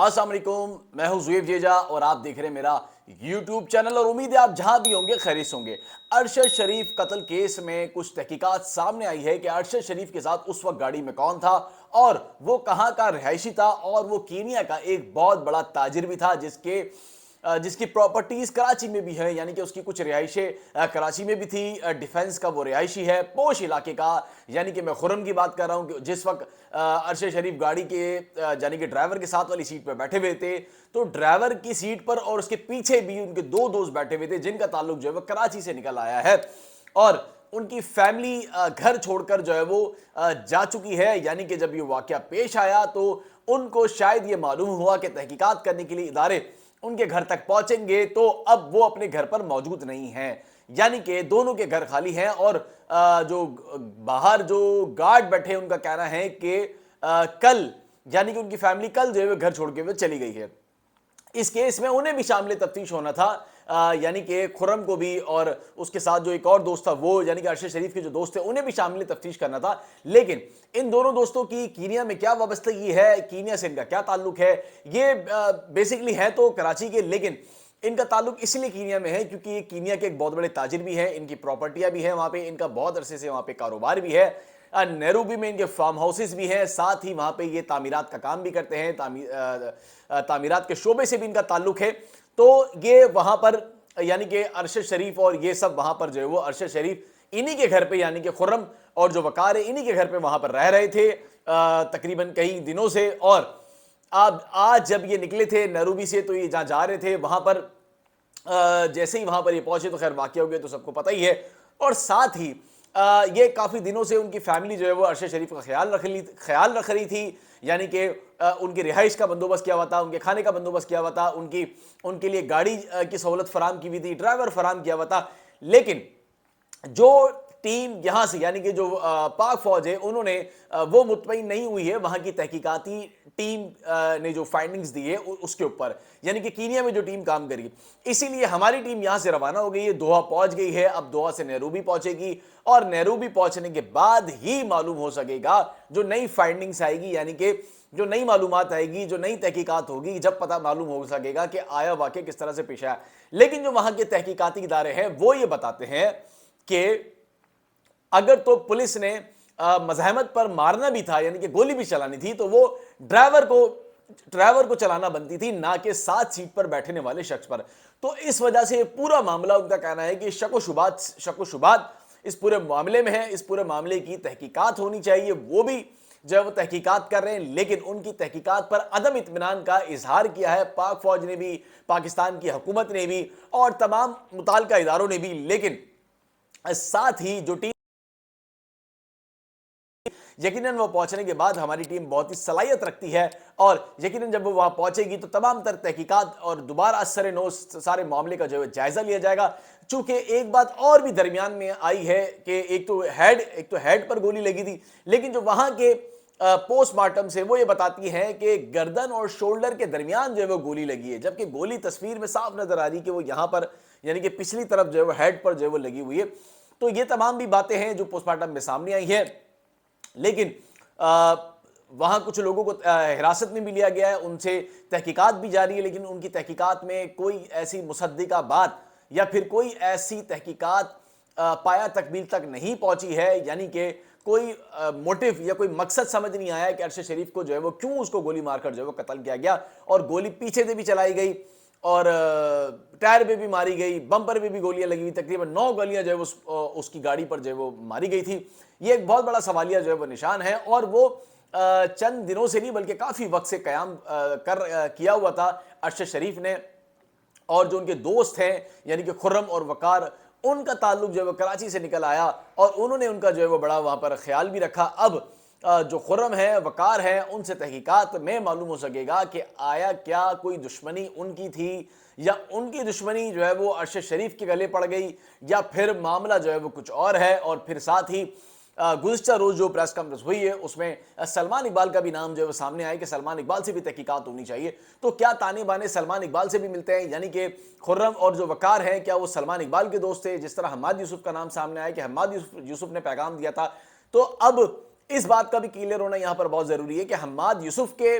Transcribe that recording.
السلام علیکم، میں ہوں زویب جیجا اور آپ دیکھ رہے ہیں میرا یوٹیوب چینل اور امید ہے آپ جہاں بھی ہوں گے خیریت ہوں گے۔ ارشد شریف قتل کیس میں کچھ تحقیقات سامنے آئی ہے کہ ارشد شریف کے ساتھ اس وقت گاڑی میں کون تھا اور وہ کہاں کا رہائشی تھا، اور وہ کینیا کا ایک بہت بڑا تاجر بھی تھا جس کی پراپرٹیز کراچی میں بھی ہے، یعنی کہ اس کی کچھ رہائشیں کراچی میں بھی تھی۔ ڈیفنس کا وہ رہائشی ہے پوش علاقے کا، یعنی کہ میں خرم کی بات کر رہا ہوں کہ جس وقت ارشد شریف گاڑی کے یعنی کہ ڈرائیور کے ساتھ والی سیٹ پہ بیٹھے ہوئے تھے، تو ڈرائیور کی سیٹ پر اور اس کے پیچھے بھی ان کے دو دوست بیٹھے ہوئے تھے جن کا تعلق جو ہے وہ کراچی سے نکل آیا ہے، اور ان کی فیملی گھر چھوڑ کر جو ہے وہ جا چکی ہے۔ یعنی کہ جب یہ واقعہ پیش آیا تو ان کو شاید یہ معلوم ہوا کہ تحقیقات کرنے کے لیے ادارے ان کے گھر تک پہنچیں گے، تو اب وہ اپنے گھر پر موجود نہیں ہیں، یعنی کہ دونوں کے گھر خالی ہیں، اور جو باہر جو گارڈ بیٹھے ان کا کہنا ہے کہ کل یعنی کہ ان کی فیملی کل جو ہے گھر چھوڑ کے وہ چلی گئی ہے۔ اس کیس میں انہیں بھی شامل تفتیش ہونا تھا، یعنی کہ خرم کو بھی، اور اس کے ساتھ جو ایک اور دوست تھا وہ یعنی کہ ارشد شریف کے جو دوست تھے انہیں بھی شامل تفتیش کرنا تھا، لیکن ان دونوں دوستوں کی کینیا میں کیا وابستگی ہے، کینیا سے ان کا کیا تعلق ہے، یہ بیسیکلی ہے تو کراچی کے، لیکن ان کا تعلق اس لیے کینیا میں ہے کیونکہ یہ کینیا کے ایک بہت بڑے تاجر بھی ہیں، ان کی پراپرٹیاں بھی ہیں وہاں پہ، ان کا بہت عرصے سے وہاں پہ کاروبار بھی ہے، نیروبی میں ان کے فارم ہاؤسز بھی ہیں، ساتھ ہی وہاں پہ یہ تعمیرات کا کام بھی کرتے ہیں، تعمیرات کے شعبے سے بھی ان کا تعلق ہے۔ تو یہ وہاں پر یعنی کہ ارشد شریف اور یہ سب وہاں پر جو ہے وہ ارشد شریف انہی کے گھر پہ یعنی کہ خرم اور جو وقار ہے انہی کے گھر پہ وہاں پر رہ رہے تھے تقریباً کئی دنوں سے، اور آج جب یہ نکلے تھے نیروبی سے تو یہ جہاں جا رہے تھے وہاں پر جیسے ہی وہاں پر یہ پہنچے تو خیر واقعہ ہو گیا تو سب کو پتہ ہی ہے، اور ساتھ ہی یہ کافی دنوں سے ان کی فیملی جو ہے وہ ارشد شریف کا خیال رکھ رہی تھی، یعنی کہ ان کی رہائش کا بندوبست کیا ہوا تھا، ان کے کھانے کا بندوبست کیا ہوا تھا، ان کے لیے گاڑی کی سہولت فراہم کی ہوئی تھی، ڈرائیور فراہم کیا ہوا تھا، لیکن جو ٹیم یہاں سے یعنی کہ جو پاک فوج ہے انہوں نے وہ مطمئن نہیں ہوئی ہے وہاں کی تحقیقاتی ٹیم نے جو فائنڈنگز دی ہے اس کے اوپر، یعنی کہ کینیا میں جو ٹیم کام کری، اسی لیے ہماری ٹیم یہاں سے روانہ ہو گئی ہے، دوحہ پہنچ گئی ہے، اب دوحہ سے نیروبی پہنچے گی، اور نیروبی پہنچنے کے بعد ہی معلوم ہو سکے گا جو نئی فائنڈنگز آئے گی، یعنی کہ جو نئی معلومات آئے گی، جو نئی تحقیقات ہوگی، جب پتہ معلوم ہو سکے گا کہ آیا واقعہ کس طرح سے پیش آیا۔ لیکن جو وہاں کے تحقیقاتی ادارے ہیں وہ یہ بتاتے ہیں کہ اگر تو پولیس نے مزاحمت پر مارنا بھی تھا یعنی کہ گولی بھی چلانی تھی تو وہ ڈرائیور کو چلانا بنتی تھی، نہ کہ ساتھ سیٹ پر بیٹھنے والے شخص پر۔ تو اس وجہ سے پورا معاملہ ان کا کہنا ہے کہ شک و شبہات اس پورے معاملے میں ہے، اس پورے معاملے کی تحقیقات ہونی چاہیے، وہ بھی جو ہے وہ تحقیقات کر رہے ہیں، لیکن ان کی تحقیقات پر عدم اطمینان کا اظہار کیا ہے پاک فوج نے بھی، پاکستان کی حکومت نے بھی، اور تمام متعلقہ اداروں نے بھی، لیکن ساتھ ہی جو ٹیم یقیناً وہ پہنچنے کے بعد ہماری ٹیم بہت ہی صلاحیت رکھتی ہے، اور یقیناً جب وہ وہاں پہنچے گی تو تمام تر تحقیقات اور دوبارہ سر نو سارے معاملے کا جو ہے جائزہ لیا جائے گا۔ چونکہ ایک بات اور بھی درمیان میں آئی ہے کہ ایک تو ہیڈ پر گولی لگی تھی، لیکن جو وہاں کے پوسٹ مارٹم سے وہ یہ بتاتی ہے کہ گردن اور شولڈر کے درمیان جو ہے وہ گولی لگی ہے، جبکہ گولی تصویر میں صاف نظر آ رہی کہ وہ یہاں پر یعنی کہ پچھلی طرف جو ہے وہ ہیڈ پر جو ہے وہ لگی ہوئی ہے۔ تو یہ تمام بھی باتیں ہیں جو پوسٹ مارٹم میں سامنے آئی ہے، لیکن وہاں کچھ لوگوں کو حراست میں بھی لیا گیا ہے، ان سے تحقیقات بھی جاری ہے، لیکن ان کی تحقیقات میں کوئی ایسی مصدقہ بات یا پھر کوئی ایسی تحقیقات پایا تکمیل تک نہیں پہنچی ہے، یعنی کہ کوئی موٹیو یا کوئی مقصد سمجھ نہیں آیا کہ ارشد شریف کو جو ہے وہ کیوں اس کو گولی مار کر جو ہے وہ قتل کیا گیا، اور گولی پیچھے سے بھی چلائی گئی اور ٹائر پہ بھی ماری گئی، بمپر پہ بھی گولیاں لگی ہوئی، تقریباً 9 گولیاں جو ہے اس کی گاڑی پر جو ہے وہ ماری گئی تھی۔ یہ ایک بہت بڑا سوالیہ جو ہے وہ نشان ہے، اور وہ چند دنوں سے نہیں بلکہ کافی وقت سے قیام کیا ہوا تھا ارشد شریف نے، اور جو ان کے دوست ہیں یعنی کہ خرم اور وقار، ان کا تعلق جو ہے وہ کراچی سے نکل آیا، اور انہوں نے ان کا جو ہے وہ بڑا وہاں پر خیال بھی رکھا۔ اب جو خرم ہے، وقار ہے، ان سے تحقیقات میں معلوم ہو سکے گا کہ آیا کیا کوئی دشمنی ان کی تھی، یا ان کی دشمنی جو ہے وہ ارشد شریف کے گلے پڑ گئی، یا پھر معاملہ جو ہے وہ کچھ اور ہے۔ اور پھر ساتھ ہی گزشتہ روز جو پریس کانفرنس ہوئی ہے اس میں سلمان اقبال کا بھی نام جو ہے وہ سامنے آئے کہ سلمان اقبال سے بھی تحقیقات ہونی چاہیے۔ تو کیا تانے بانے سلمان اقبال سے بھی ملتے ہیں، یعنی کہ خرم اور جو وقار ہیں کیا وہ سلمان اقبال کے دوست تھے، جس طرح حماد یوسف کا نام سامنے آیا کہ حماد یوسف نے پیغام دیا تھا۔ تو اب اس بات کا بھی کلیئر ہونا یہاں پر بہت ضروری ہے کہ حماد یوسف کے